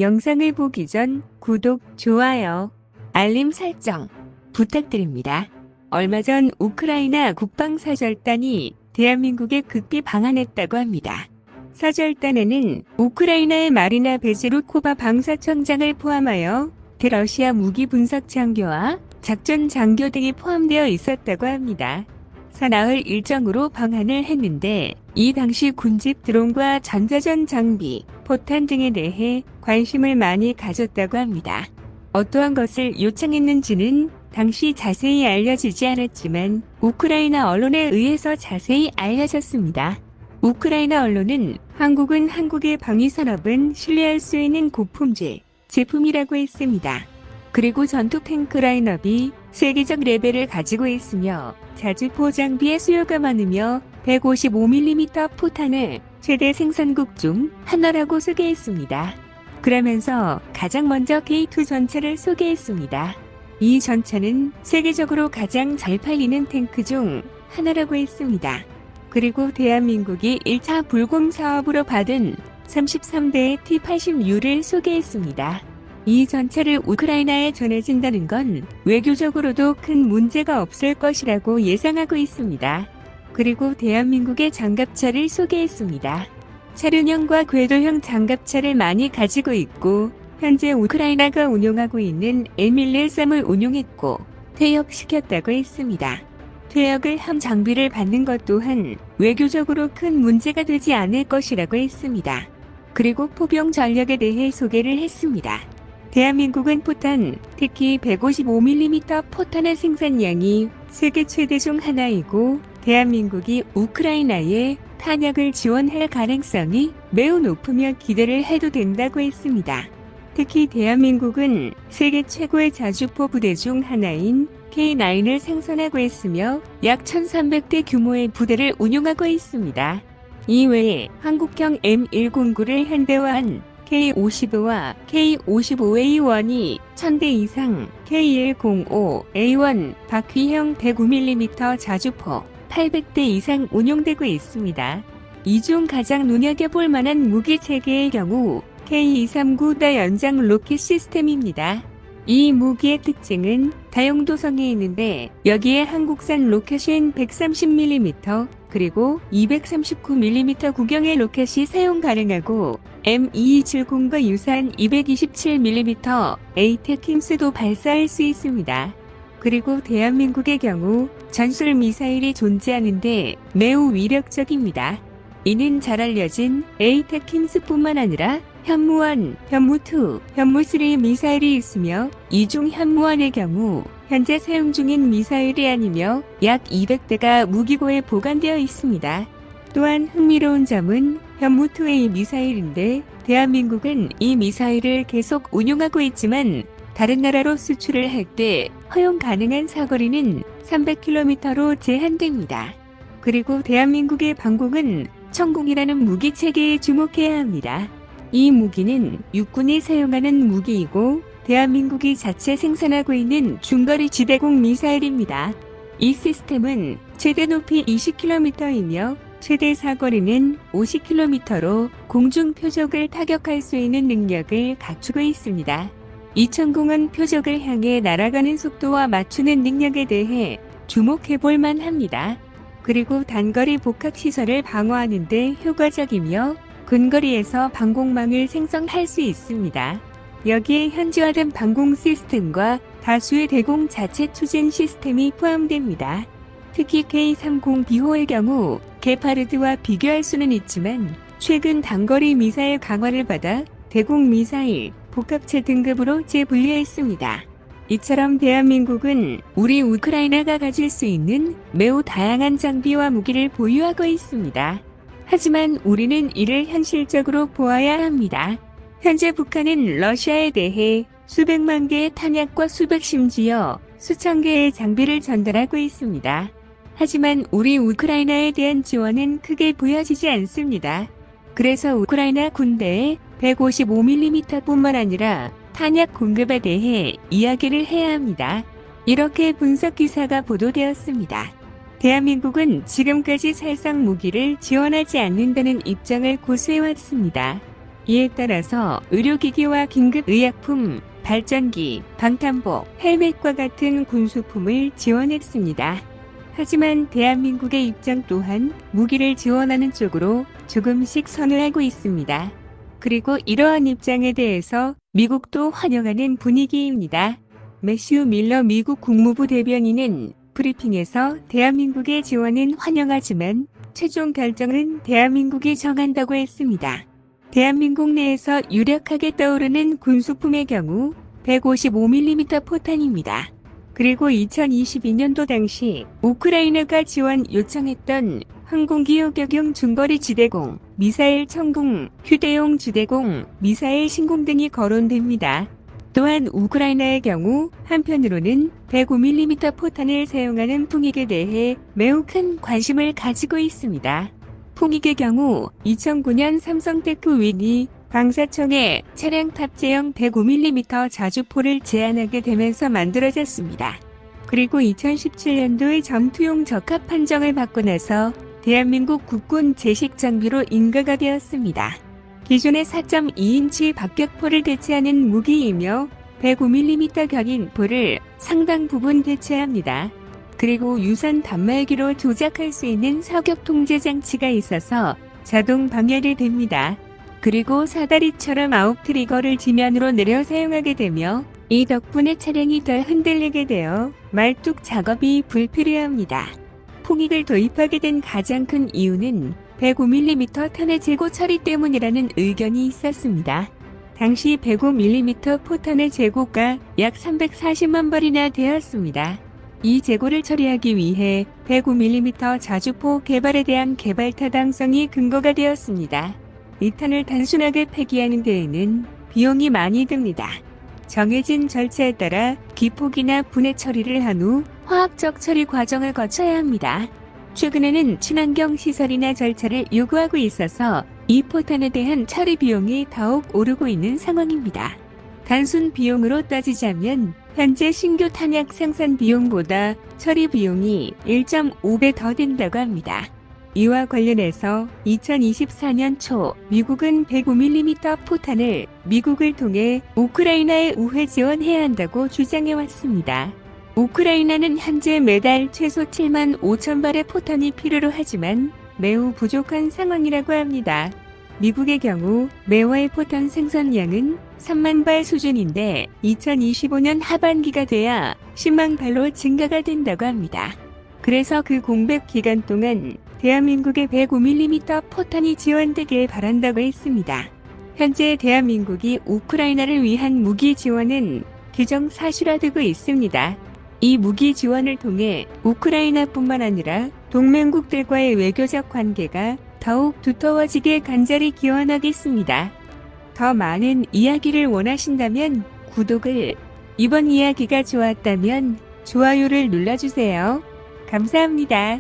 영상을 보기 전 구독, 좋아요, 알림 설정 부탁드립니다. 얼마 전 우크라이나 국방사절단이 대한민국에 극비 방한했다고 합니다. 사절단에는 우크라이나의 마리나 베제루코바 방사청장을 포함하여 대러시아 무기 분석 장교와 작전 장교 등이 포함되어 있었다고 합니다. 사나흘 일정으로 방한을 했는데 이 당시 군집 드론과 전자전 장비, 포탄 등에 대해 관심을 많이 가졌다고 합니다. 어떠한 것을 요청했는지는 당시 자세히 알려지지 않았지만 우크라이나 언론에 의해서 자세히 알려졌습니다. 우크라이나 언론은 한국은 한국의 방위산업은 신뢰할 수 있는 고품질 제품이라고 했습니다. 그리고 전투 탱크 라인업이 세계적 레벨을 가지고 있으며 자주포 장비의 수요가 많으며 155mm 포탄을 최대 생산국 중 하나라고 소개했습니다. 그러면서 가장 먼저 K2 전차를 소개했습니다. 이 전차는 세계적으로 가장 잘 팔리는 탱크 중 하나라고 했습니다. 그리고 대한민국이 1차 불공 사업으로 받은 33대의 T-80U를 소개했습니다. 이 전차를 우크라이나에 전해진다는 건 외교적으로도 큰 문제가 없을 것이라고 예상하고 있습니다. 그리고 대한민국의 장갑차를 소개했습니다. 차륜형과 궤도형 장갑차를 많이 가지고 있고 현재 우크라이나가 운용하고 있는 M113을 운용했고 퇴역시켰다고 했습니다. 퇴역을 함 장비를 받는 것 또한 외교적으로 큰 문제가 되지 않을 것이라고 했습니다. 그리고 포병 전력에 대해 소개를 했습니다. 대한민국은 포탄, 특히 155mm 포탄의 생산량이 세계 최대 중 하나이고 대한민국이 우크라이나에 탄약을 지원할 가능성이 매우 높으며 기대를 해도 된다고 했습니다. 특히 대한민국은 세계 최고의 자주포 부대 중 하나인 K9을 생산하고 있으며 약 1300대 규모의 부대를 운용하고 있습니다. 이외에 한국형 M109를 현대화한 K55와 K55A1이 1000대 이상, K105A1 바퀴형 105mm 자주포 800대 이상 운용되고 있습니다. 이 중 가장 눈여겨볼 만한 무기 체계의 경우 K239다 연장 로켓 시스템입니다. 이 무기의 특징은 다용도성에 있는데 여기에 한국산 로켓인 130mm 그리고 239mm 구경의 로켓이 사용 가능하고 M2270과 유사한 227mm 에이테킴스도 발사할 수 있습니다. 그리고 대한민국의 경우 전술 미사일이 존재하는데 매우 위력적입니다. 이는 잘 알려진 에이테킴스뿐만 아니라 현무1, 현무2, 현무3 미사일이 있으며 이 중 현무1의 경우 현재 사용 중인 미사일이 아니며 약 200대가 무기고에 보관되어 있습니다. 또한 흥미로운 점은 현무2A 미사일인데 대한민국은 이 미사일을 계속 운용하고 있지만 다른 나라로 수출을 할 때 허용 가능한 사거리는 300km로 제한됩니다. 그리고 대한민국의 방공은 천공이라는 무기 체계에 주목해야 합니다. 이 무기는 육군이 사용하는 무기이고 대한민국이 자체 생산하고 있는 중거리 지대공 미사일입니다. 이 시스템은 최대 높이 20km이며 최대 사거리는 50km로 공중 표적을 타격할 수 있는 능력을 갖추고 있습니다. 이 천공은 표적을 향해 날아가는 속도와 맞추는 능력에 대해 주목해볼 만합니다. 그리고 단거리 복합시설을 방어하는 데 효과적이며 근거리에서 방공망을 생성할 수 있습니다. 여기에 현지화된 방공 시스템과 다수의 대공 자체 추진 시스템이 포함됩니다. 특히 K30B호의 경우 게파르드와 비교할 수는 있지만 최근 단거리 미사일 강화를 받아 대공 미사일 복합체 등급으로 재분류했습니다. 이처럼 대한민국은 우리 우크라이나가 가질 수 있는 매우 다양한 장비와 무기를 보유하고 있습니다. 하지만 우리는 이를 현실적으로 보아야 합니다. 현재 북한은 러시아에 대해 수백만 개의 탄약과 수백 심지어 수천 개의 장비를 전달하고 있습니다. 하지만 우리 우크라이나에 대한 지원은 크게 보여지지 않습니다. 그래서 우크라이나 군대에 155mm뿐만 아니라 탄약 공급에 대해 이야기를 해야 합니다. 이렇게 분석 기사가 보도되었습니다. 대한민국은 지금까지 살상 무기를 지원하지 않는다는 입장을 고수해왔습니다. 이에 따라서 의료기기와 긴급의약품, 발전기, 방탄복, 헬멧과 같은 군수품을 지원했습니다. 하지만 대한민국의 입장 또한 무기를 지원하는 쪽으로 조금씩 선회하고 있습니다. 그리고 이러한 입장에 대해서 미국도 환영하는 분위기입니다. 매슈 밀러 미국 국무부 대변인은 브리핑에서 대한민국의 지원은 환영하지만 최종 결정은 대한민국이 정한다고 했습니다. 대한민국 내에서 유력하게 떠오르는 군수품의 경우 155mm 포탄입니다. 그리고 2022년도 당시 우크라이나가 지원 요청했던 항공기 요격용 중거리 지대공, 미사일 천궁, 휴대용 지대공, 미사일 신공 등이 거론됩니다. 또한 우크라이나의 경우 한편으로는 105mm 포탄을 사용하는 풍익에 대해 매우 큰 관심을 가지고 있습니다. 풍익의 경우 2009년 삼성테크 윈이 방사청에 차량 탑재형 105mm 자주포를 제안하게 되면서 만들어졌습니다. 그리고 2017년도에 전투용 적합 판정을 받고 나서 대한민국 국군 제식 장비로 인가가 되었습니다. 기존의 4.2인치 박격포를 대체하는 무기이며 105mm 격인포를 상당 부분 대체합니다. 그리고 유선 단말기로 조작할 수 있는 사격 통제 장치가 있어서 자동 방열이 됩니다. 그리고 사다리처럼 아웃 트리거를 지면으로 내려 사용하게 되며 이 덕분에 차량이 덜 흔들리게 되어 말뚝 작업이 불필요합니다. 풍익을 도입하게 된 가장 큰 이유는 105mm 탄의 재고 처리 때문이라는 의견이 있었습니다. 당시 105mm 포탄의 재고가 약 340만 발이나 되었습니다. 이 재고를 처리하기 위해 105mm 자주포 개발에 대한 개발 타당성이 근거가 되었습니다. 이 탄을 단순하게 폐기하는 데에는 비용이 많이 듭니다. 정해진 절차에 따라 기폭이나 분해 처리를 한 후 화학적 처리 과정을 거쳐야 합니다. 최근에는 친환경 시설이나 절차를 요구하고 있어서 이 포탄에 대한 처리 비용이 더욱 오르고 있는 상황입니다. 단순 비용으로 따지자면 현재 신규 탄약 생산 비용보다 처리 비용이 1.5배 더 된다고 합니다. 이와 관련해서 2024년 초 미국은 105mm 포탄을 미국을 통해 우크라이나에 우회 지원해야 한다고 주장해왔습니다. 우크라이나는 현재 매달 최소 7만 5천 발의 포탄이 필요로 하지만 매우 부족한 상황이라고 합니다. 미국의 경우 매월 포탄 생산량은 3만 발 수준인데 2025년 하반기가 돼야 10만 발로 증가가 된다고 합니다. 그래서 그 공백 기간 동안 대한민국의 105mm 포탄이 지원되길 바란다고 했습니다. 현재 대한민국이 우크라이나를 위한 무기 지원은 기정사실화되고 있습니다. 이 무기 지원을 통해 우크라이나뿐만 아니라 동맹국들과의 외교적 관계가 더욱 두터워지게 간절히 기원하겠습니다. 더 많은 이야기를 원하신다면 구독을, 이번 이야기가 좋았다면 좋아요를 눌러주세요. 감사합니다.